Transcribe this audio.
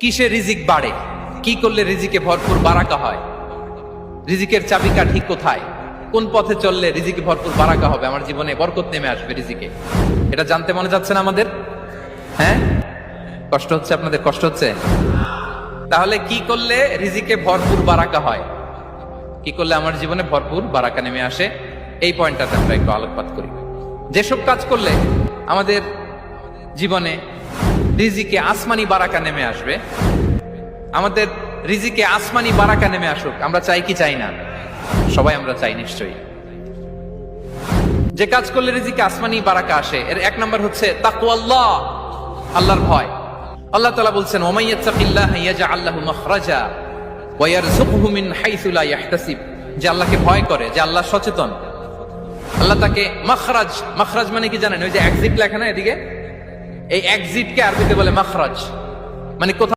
কিসে রিজিক বাড়ে, কি করলে রিজিকে ভরপুর বারাকা হয়, রিজিকের চাবিকা ঠিক কোথায়, কোন পথে চললে রিজিকে ভরপুর বারাকা হবে, আমার জীবনে বরকত নেমে আসবে রিজিকে, এটা জানতে মনে যাচ্ছে না আমাদের? হ্যাঁ, কষ্ট হচ্ছে আপনাদের? কষ্ট হচ্ছে? তাহলে কি করলে রিজিকে ভরপুর বারাকা হয়, কি করলে আমার জীবনে ভরপুর বারাকা নেমে আসে, এই পয়েন্টটাতে আমরা একটু আলোকপাত করি। যেসব কাজ করলে আমাদের জীবনে রিজিকে আসমানি বারাকা নেমে আসবে, আমাদের রিজিকে আসমানি বারাকা নেমে আসুক, আমরা চাই কি চাই না? সবাই আমরা চাই নিশ্চয়ই। যে কাজ করলে রিজিকে আসমানি বারাকা আসে, এর এক নম্বর হচ্ছে তাকওয়াল্লাহ, আল্লাহর ভয়। আল্লাহ তাআলা বলছেন, ওয়া মাইয়াত্তাকিল্লাহা ইয়াজআল লাহু মাখরাজা ওয়া ইয়ারযুকহু মিন হাইসু লা ইয়াহতাসিব। যে আল্লাহকে ভয় করে, যে আল্লাহ সচেতন, আল্লাহ তাকে মাখরাজ, মাখরাজ মানে কি জানেন? ওই যে এক্সিট লেখা না এদিকে, এই এক্সিটকে আরবিতে বলে মাখরাজ, মানে কোথাও